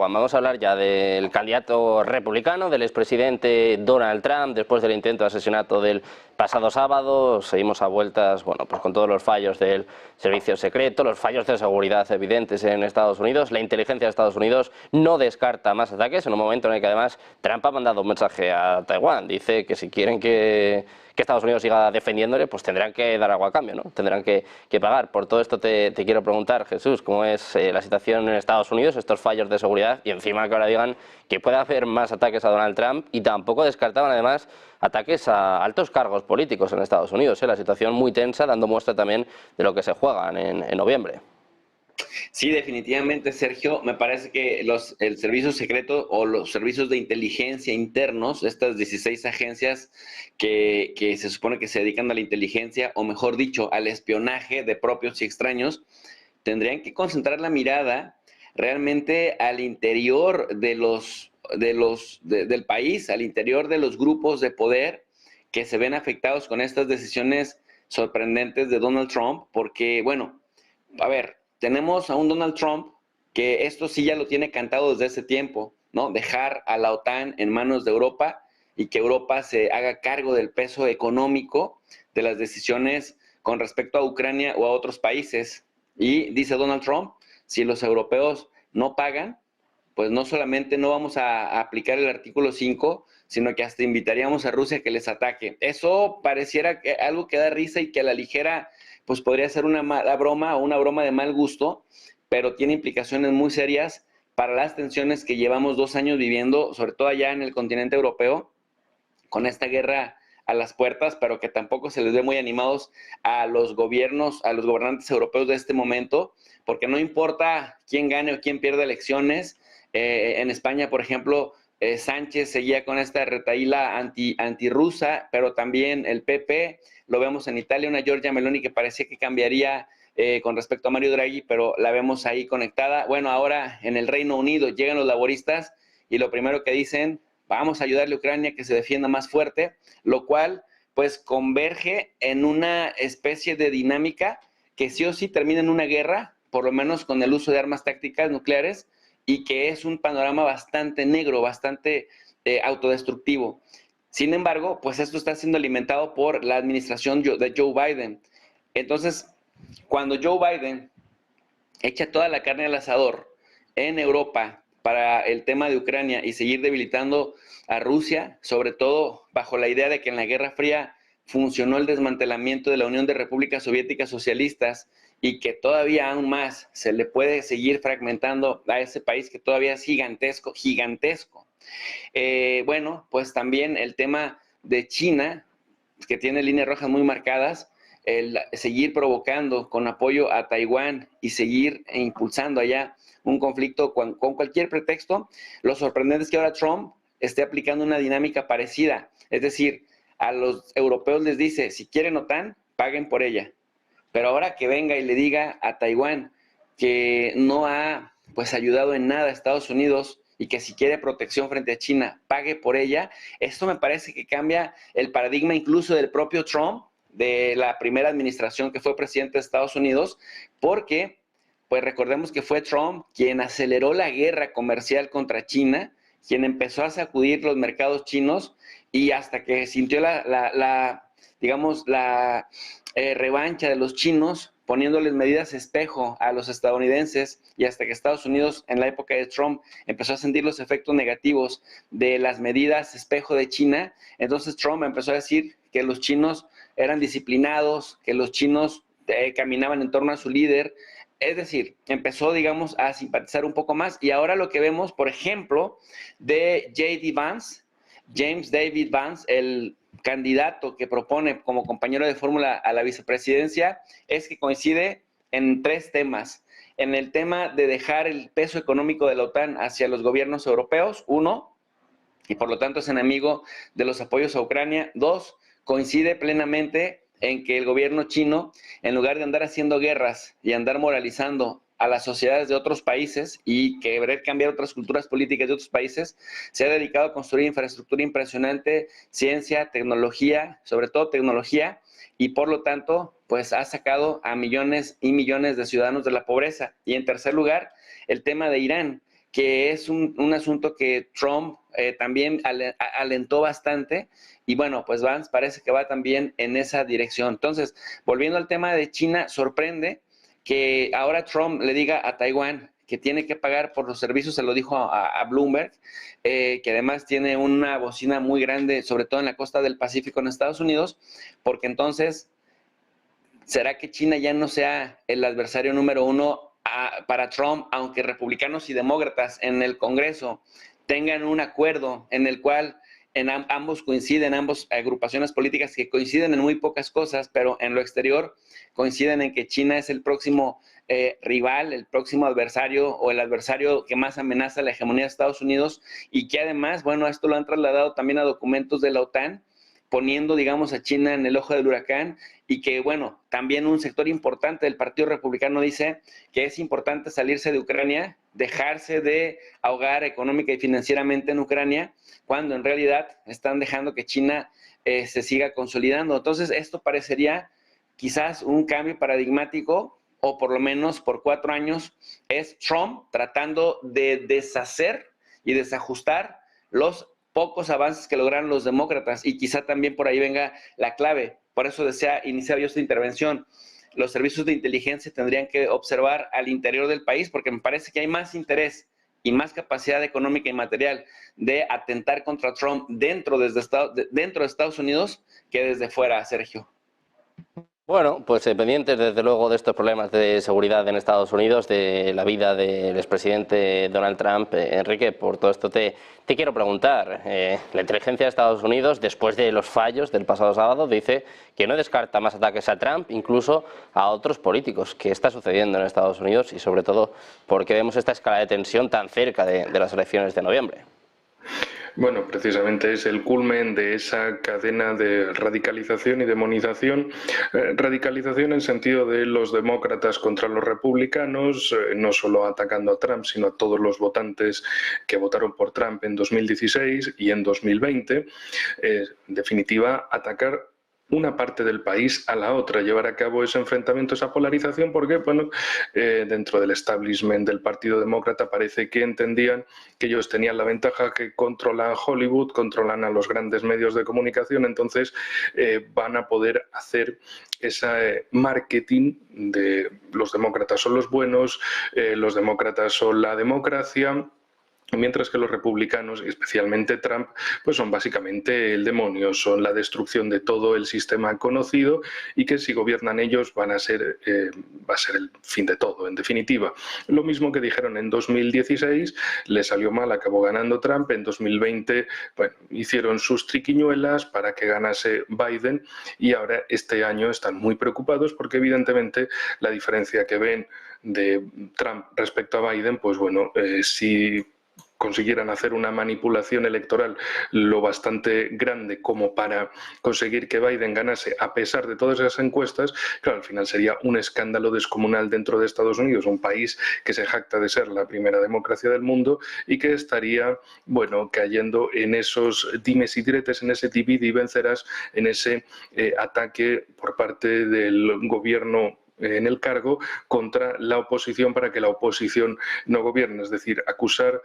Juan, vamos a hablar ya del candidato republicano, del expresidente Donald Trump, después del intento de asesinato del pasado sábado. Seguimos a vueltas, bueno, pues con todos los fallos del servicio secreto, los fallos de seguridad evidentes en Estados Unidos. La inteligencia de Estados Unidos no descarta más ataques en un momento en el que además Trump ha mandado un mensaje a Taiwán. Dice que si quieren que Estados Unidos siga defendiéndole, pues tendrán que dar algo a cambio, ¿no? Tendrán que pagar. Por todo esto te quiero preguntar, Jesús, ¿cómo es la situación en Estados Unidos, estos fallos de seguridad, y encima que ahora digan que puede haber más ataques a Donald Trump, y tampoco descartaban además ataques a altos cargos políticos en Estados Unidos, ¿eh? La situación muy tensa, dando muestra también de lo que se juegan en noviembre. Sí, definitivamente, Sergio. Me parece que el servicio secreto o los servicios de inteligencia internos, estas 16 agencias que se supone que se dedican a la inteligencia, o mejor dicho, al espionaje de propios y extraños, tendrían que concentrar la mirada realmente al interior del país, al interior de los grupos de poder que se ven afectados con estas decisiones sorprendentes de Donald Trump, porque, bueno, a ver, tenemos a un Donald Trump que esto sí ya lo tiene cantado desde hace tiempo, ¿no? Dejar a la OTAN en manos de Europa y que Europa se haga cargo del peso económico de las decisiones con respecto a Ucrania o a otros países. Y dice Donald Trump, si los europeos no pagan, pues no solamente no vamos a aplicar el artículo 5, sino que hasta invitaríamos a Rusia a que les ataque. Eso pareciera algo que da risa y que a la ligera pues podría ser una mala broma o una broma de mal gusto, pero tiene implicaciones muy serias para las tensiones que llevamos 2 años viviendo, sobre todo allá en el continente europeo, con esta guerra a las puertas, pero que tampoco se les ve muy animados a los gobiernos, a los gobernantes europeos de este momento, porque no importa quién gane o quién pierda elecciones. En España, por ejemplo, Sánchez seguía con esta retahíla antirrusa, pero también el PP, lo vemos en Italia, una Giorgia Meloni que parecía que cambiaría con respecto a Mario Draghi, pero la vemos ahí conectada. Bueno, ahora en el Reino Unido llegan los laboristas y lo primero que dicen, vamos a ayudarle a Ucrania que se defienda más fuerte, lo cual pues converge en una especie de dinámica que sí o sí termina en una guerra, por lo menos con el uso de armas tácticas nucleares, y que es un panorama bastante negro, bastante autodestructivo. Sin embargo, pues esto está siendo alimentado por la administración de Joe Biden. Entonces, cuando Joe Biden echa toda la carne al asador en Europa para el tema de Ucrania y seguir debilitando a Rusia, sobre todo bajo la idea de que en la Guerra Fría funcionó el desmantelamiento de la Unión de Repúblicas Soviéticas Socialistas y que todavía aún más se le puede seguir fragmentando a ese país que todavía es gigantesco, gigantesco. Bueno, pues también el tema de China, que tiene líneas rojas muy marcadas, el seguir provocando con apoyo a Taiwán y seguir impulsando allá un conflicto con cualquier pretexto. Lo sorprendente es que ahora Trump esté aplicando una dinámica parecida. Es decir, a los europeos les dice, si quieren OTAN, paguen por ella. Pero ahora que venga y le diga a Taiwán que no ha pues ayudado en nada a Estados Unidos y que si quiere protección frente a China, pague por ella, esto me parece que cambia el paradigma incluso del propio Trump, de la primera administración que fue presidente de Estados Unidos, porque pues recordemos que fue Trump quien aceleró la guerra comercial contra China, quien empezó a sacudir los mercados chinos y hasta que sintió digamos, la revancha de los chinos, poniéndoles medidas espejo a los estadounidenses y hasta que Estados Unidos en la época de Trump empezó a sentir los efectos negativos de las medidas espejo de China, entonces Trump empezó a decir que los chinos eran disciplinados, que los chinos caminaban en torno a su líder, es decir, empezó, digamos, a simpatizar un poco más y ahora lo que vemos, por ejemplo, de J.D. Vance, James David Vance, el candidato que propone como compañero de fórmula a la vicepresidencia, es que coincide en 3 temas. En el tema de dejar el peso económico de la OTAN hacia los gobiernos europeos, 1, y por lo tanto es enemigo de los apoyos a Ucrania. 2, coincide plenamente en que el gobierno chino, en lugar de andar haciendo guerras y andar moralizando a las sociedades de otros países y querer cambiar otras culturas políticas de otros países, se ha dedicado a construir infraestructura impresionante, ciencia, tecnología, sobre todo tecnología, y por lo tanto, pues ha sacado a millones y millones de ciudadanos de la pobreza. Y en tercer lugar, el tema de Irán, que es un asunto que Trump también alentó bastante, y bueno, pues Vance parece que va también en esa dirección. Entonces, volviendo al tema de China, sorprende que ahora Trump le diga a Taiwán que tiene que pagar por los servicios, se lo dijo a Bloomberg, que además tiene una bocina muy grande, sobre todo en la costa del Pacífico en Estados Unidos, porque entonces, ¿será que China ya no sea el adversario número uno para Trump, aunque republicanos y demócratas en el Congreso tengan un acuerdo en el cual ambos coinciden, ambas agrupaciones políticas que coinciden en muy pocas cosas, pero en lo exterior coinciden en que China es el próximo rival, el próximo adversario o el adversario que más amenaza la hegemonía de Estados Unidos, y que además, bueno, esto lo han trasladado también a documentos de la OTAN, poniendo, digamos, a China en el ojo del huracán, y que, bueno, también un sector importante del Partido Republicano dice que es importante salirse de Ucrania, dejarse de ahogar económica y financieramente en Ucrania, cuando en realidad están dejando que China se siga consolidando. Entonces, esto parecería quizás un cambio paradigmático, o por lo menos por 4 años, es Trump tratando de deshacer y desajustar los pocos avances que lograron los demócratas, y quizá también por ahí venga la clave. Por eso desea iniciar yo esta intervención. Los servicios de inteligencia tendrían que observar al interior del país, porque me parece que hay más interés y más capacidad económica y material de atentar contra Trump dentro de Estados Unidos que desde fuera, Sergio. Bueno, pues pendientes desde luego de estos problemas de seguridad en Estados Unidos, de la vida del expresidente Donald Trump. Enrique, por todo esto te quiero preguntar. La inteligencia de Estados Unidos, después de los fallos del pasado sábado, dice que no descarta más ataques a Trump, incluso a otros políticos. ¿Qué está sucediendo en Estados Unidos? Y sobre todo, ¿por qué vemos esta escala de tensión tan cerca de las elecciones de noviembre? Bueno, precisamente es el culmen de esa cadena de radicalización y demonización. Radicalización en sentido de los demócratas contra los republicanos, no solo atacando a Trump, sino a todos los votantes que votaron por Trump en 2016 y en 2020. En definitiva, atacar una parte del país a la otra, llevar a cabo ese enfrentamiento, esa polarización, porque bueno, dentro del establishment del Partido Demócrata parece que entendían que ellos tenían la ventaja, que controlan Hollywood, controlan a los grandes medios de comunicación, entonces van a poder hacer ese marketing de los demócratas son los buenos, los demócratas son la democracia, mientras que los republicanos, y especialmente Trump, pues son básicamente el demonio, son la destrucción de todo el sistema conocido, y que si gobiernan ellos va a ser el fin de todo, en definitiva. Lo mismo que dijeron en 2016, le salió mal, acabó ganando Trump. En 2020, bueno, hicieron sus triquiñuelas para que ganase Biden, y ahora este año están muy preocupados porque evidentemente la diferencia que ven de Trump respecto a Biden, pues bueno, si consiguieran hacer una manipulación electoral lo bastante grande como para conseguir que Biden ganase a pesar de todas esas encuestas, claro, al final sería un escándalo descomunal dentro de Estados Unidos, un país que se jacta de ser la primera democracia del mundo y que estaría, bueno, cayendo en esos dimes y diretes, en ese divide y vencerás, en ese ataque por parte del gobierno en el cargo contra la oposición para que la oposición no gobierne, es decir, acusar,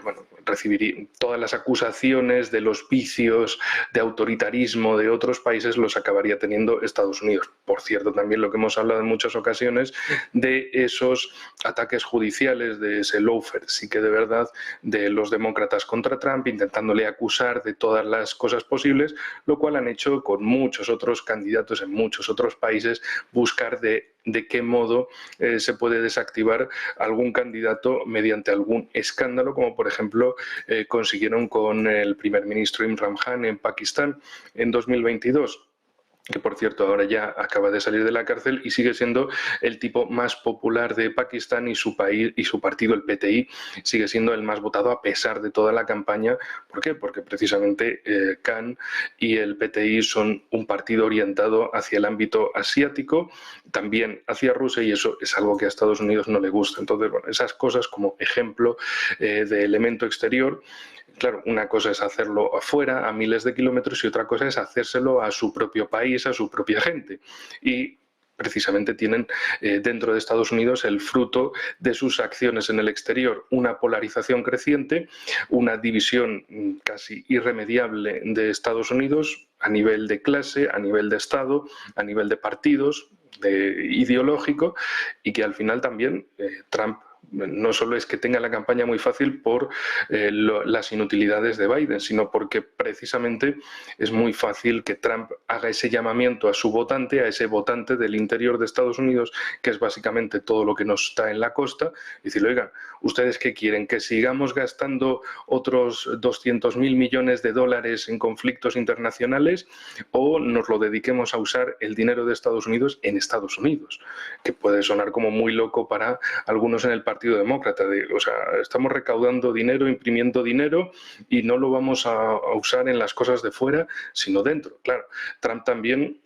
bueno, recibir todas las acusaciones de los vicios de autoritarismo de otros países los acabaría teniendo Estados Unidos. Por cierto, también lo que hemos hablado en muchas ocasiones de esos ataques judiciales, de ese lawfare, sí que de verdad, de los demócratas contra Trump, intentándole acusar de todas las cosas posibles, lo cual han hecho con muchos otros candidatos en muchos otros países, buscar de qué modo se puede desactivar algún candidato mediante algún escándalo, como por ejemplo consiguieron con el primer ministro Imran Khan en Pakistán en 2022. Que por cierto ahora ya acaba de salir de la cárcel y sigue siendo el tipo más popular de Pakistán, y su país y su partido, el PTI, sigue siendo el más votado a pesar de toda la campaña. ¿Por qué? Porque precisamente Khan y el PTI son un partido orientado hacia el ámbito asiático, también hacia Rusia, y eso es algo que a Estados Unidos no le gusta. Entonces, bueno, esas cosas como ejemplo de elemento exterior. Claro, una cosa es hacerlo afuera, a miles de kilómetros, y otra cosa es hacérselo a su propio país, a su propia gente. Y precisamente tienen dentro de Estados Unidos el fruto de sus acciones en el exterior, una polarización creciente, una división casi irremediable de Estados Unidos a nivel de clase, a nivel de Estado, a nivel de partidos, ideológico, y que al final también Trump no solo es que tenga la campaña muy fácil por las inutilidades de Biden, sino porque precisamente es muy fácil que Trump haga ese llamamiento a su votante, a ese votante del interior de Estados Unidos, que es básicamente todo lo que nos está en la costa, y decirle, oigan, ¿ustedes qué quieren? ¿Que sigamos gastando otros 200.000 millones de dólares en conflictos internacionales o nos lo dediquemos a usar el dinero de Estados Unidos en Estados Unidos? Que puede sonar como muy loco para algunos en el Partido Demócrata, o sea, estamos recaudando dinero, imprimiendo dinero y no lo vamos a usar en las cosas de fuera, sino dentro. Claro, Trump también,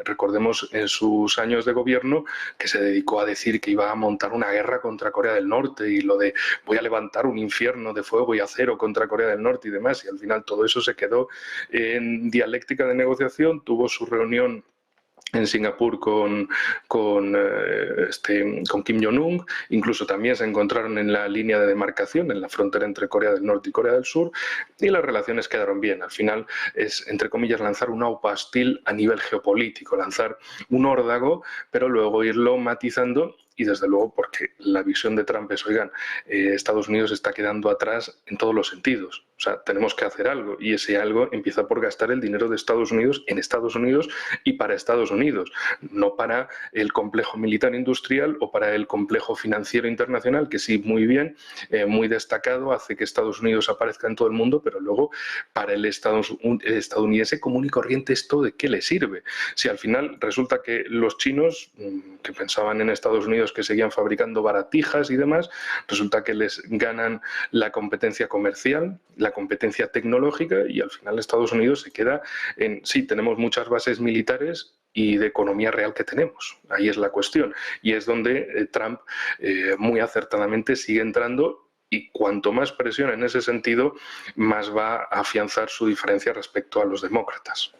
recordemos en sus años de gobierno, que se dedicó a decir que iba a montar una guerra contra Corea del Norte y lo de voy a levantar un infierno de fuego y acero contra Corea del Norte y demás, y al final todo eso se quedó en dialéctica de negociación, tuvo su reunión en Singapur con Kim Jong-un, incluso también se encontraron en la línea de demarcación, en la frontera entre Corea del Norte y Corea del Sur, y las relaciones quedaron bien. Al final es, entre comillas, lanzar un aupa hostil a nivel geopolítico, lanzar un órdago, pero luego irlo matizando. Y desde luego porque la visión de Trump es, oigan, Estados Unidos está quedando atrás en todos los sentidos. O sea, tenemos que hacer algo y ese algo empieza por gastar el dinero de Estados Unidos en Estados Unidos y para Estados Unidos, no para el complejo militar industrial o para el complejo financiero internacional, que sí, muy bien, muy destacado, hace que Estados Unidos aparezca en todo el mundo, pero luego para el estadounidense común y corriente esto de qué le sirve. Si al final resulta que los chinos, que pensaban en Estados Unidos que seguían fabricando baratijas y demás, resulta que les ganan la competencia comercial, la competencia tecnológica y al final Estados Unidos se queda en, sí, tenemos muchas bases militares y de economía real que tenemos. Ahí es la cuestión. Y es donde Trump muy acertadamente sigue entrando y cuanto más presión en ese sentido, más va a afianzar su diferencia respecto a los demócratas.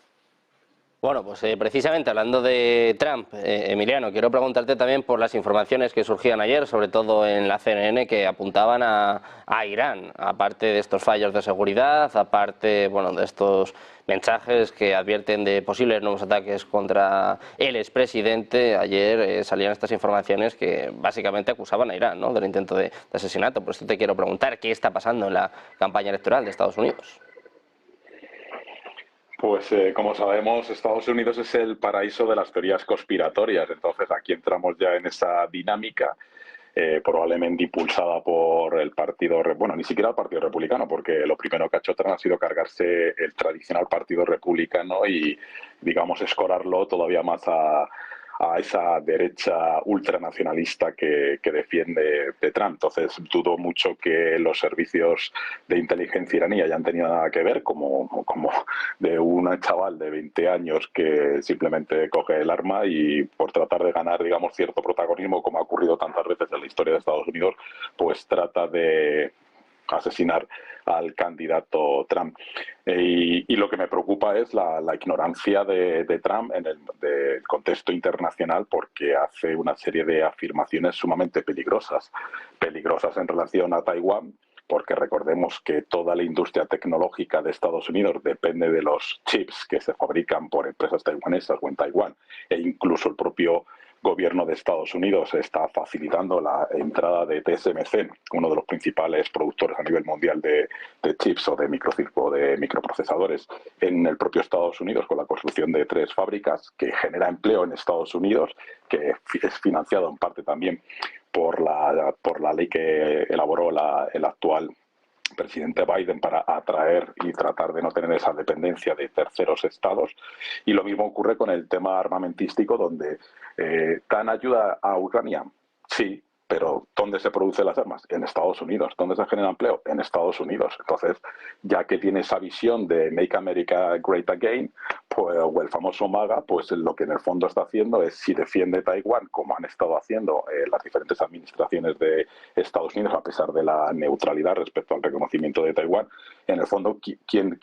Bueno, pues precisamente hablando de Trump, Emiliano, quiero preguntarte también por las informaciones que surgían ayer, sobre todo en la CNN, que apuntaban a Irán, aparte de estos fallos de seguridad, aparte, bueno, de estos mensajes que advierten de posibles nuevos ataques contra el expresidente. Ayer salían estas informaciones que básicamente acusaban a Irán, ¿no?, del intento de asesinato. Por esto te quiero preguntar, ¿qué está pasando en la campaña electoral de Estados Unidos? Pues como sabemos, Estados Unidos es el paraíso de las teorías conspiratorias, entonces aquí entramos ya en esa dinámica probablemente impulsada por el partido, bueno, ni siquiera el Partido Republicano, porque lo primero que ha hecho Trump ha sido cargarse el tradicional Partido Republicano y, digamos, escorarlo todavía más a esa derecha ultranacionalista que defiende de Trump. Entonces, dudo mucho que los servicios de inteligencia iraní hayan tenido nada que ver, como de un chaval de 20 años que simplemente coge el arma y por tratar de ganar, digamos, cierto protagonismo, como ha ocurrido tantas veces en la historia de Estados Unidos, pues trata de asesinar al candidato Trump. Y lo que me preocupa es la ignorancia de Trump en del contexto internacional, porque hace una serie de afirmaciones sumamente peligrosas en relación a Taiwán, porque recordemos que toda la industria tecnológica de Estados Unidos depende de los chips que se fabrican por empresas taiwanesas o en Taiwán, e incluso el propio gobierno de Estados Unidos está facilitando la entrada de TSMC, uno de los principales productores a nivel mundial de chips o de microprocesadores en el propio Estados Unidos, con la construcción de 3 fábricas que genera empleo en Estados Unidos, que es financiado en parte también por la ley que elaboró el actual presidente Biden para atraer y tratar de no tener esa dependencia de terceros estados. Y lo mismo ocurre con el tema armamentístico, donde dan ayuda a Ucrania, sí, Pero ¿dónde se producen las armas? En Estados Unidos. ¿Dónde se genera empleo? En Estados Unidos. Entonces, ya que tiene esa visión de Make America Great Again, pues, o el famoso MAGA, pues lo que en el fondo está haciendo es, si defiende Taiwán, como han estado haciendo las diferentes administraciones de Estados Unidos, a pesar de la neutralidad respecto al reconocimiento de Taiwán, en el fondo, ¿quién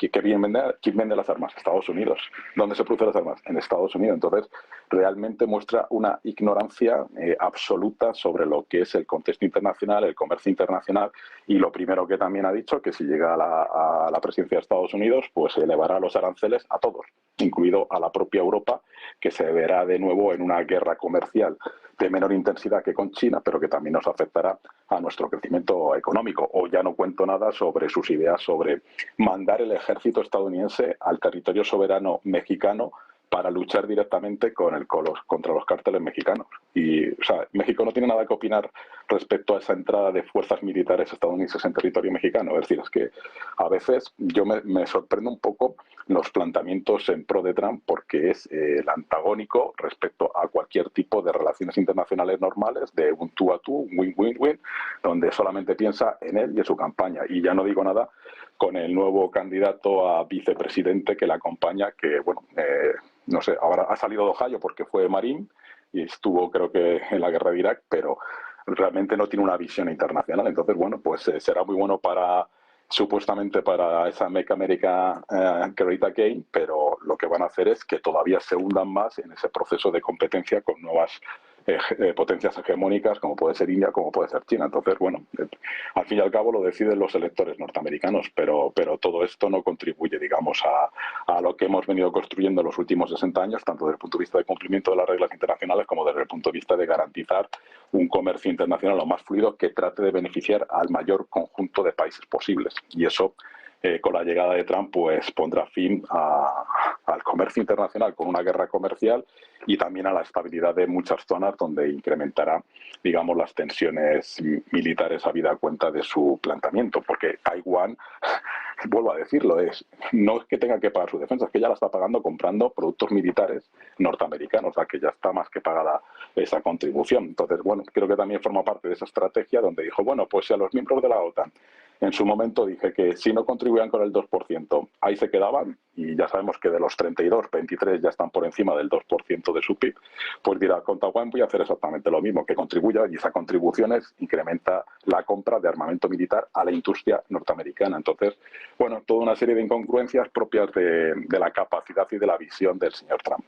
vende las armas? Estados Unidos. ¿Dónde se producen las armas? En Estados Unidos. Entonces, realmente muestra una ignorancia absoluta sobre lo que es el contexto internacional, el comercio internacional, y lo primero que también ha dicho, que si llega a la presidencia de Estados Unidos, pues elevará los aranceles a todos, incluido a la propia Europa, que se verá de nuevo en una guerra comercial de menor intensidad que con China, pero que también nos afectará a nuestro crecimiento económico. O ya no cuento nada sobre sus ideas sobre mandar el ejército estadounidense al territorio soberano mexicano para luchar directamente contra los cárteles mexicanos. Y, o sea, México no tiene nada que opinar respecto a esa entrada de fuerzas militares estadounidenses en territorio mexicano. Es decir, es que a veces yo me sorprendo un poco los planteamientos en pro de Trump, porque es el antagónico respecto a cualquier tipo de relaciones internacionales normales, de un tú a tú, un win-win-win, donde solamente piensa en él y en su campaña. Y ya no digo nada con el nuevo candidato a vicepresidente que le acompaña, que, bueno, no sé, ahora ha salido de Ohio porque fue marín y estuvo, creo que, en la guerra de Irak, pero realmente no tiene una visión internacional. Entonces, bueno, pues será muy bueno supuestamente para esa Make America Great Again, pero lo que van a hacer es que todavía se hundan más en ese proceso de competencia con nuevas potencias hegemónicas, como puede ser India, como puede ser China. Entonces, bueno, al fin y al cabo lo deciden los electores norteamericanos, pero todo esto no contribuye, digamos, a lo que hemos venido construyendo en los últimos 60 años, tanto desde el punto de vista de cumplimiento de las reglas internacionales como desde el punto de vista de garantizar un comercio internacional lo más fluido que trate de beneficiar al mayor conjunto de países posibles. Y eso, con la llegada de Trump, pues pondrá fin al comercio internacional con una guerra comercial y también a la estabilidad de muchas zonas, donde incrementará, digamos, las tensiones militares habida cuenta de su planteamiento, porque Taiwán, vuelvo a decirlo, no es que tenga que pagar su defensa, es que ya la está pagando comprando productos militares norteamericanos, o sea que ya está más que pagada esa contribución. Entonces, bueno, creo que también forma parte de esa estrategia donde dijo, bueno, pues si a los miembros de la OTAN en su momento dije que si no contribuían con el 2%, ahí se quedaban, y ya sabemos que de los 32, 23 ya están por encima del 2% de su PIB, pues dirá, con Taiwán voy a hacer exactamente lo mismo, que contribuya, y esa contribución incrementa la compra de armamento militar a la industria norteamericana. Entonces, bueno, toda una serie de incongruencias propias de la capacidad y de la visión del señor Trump.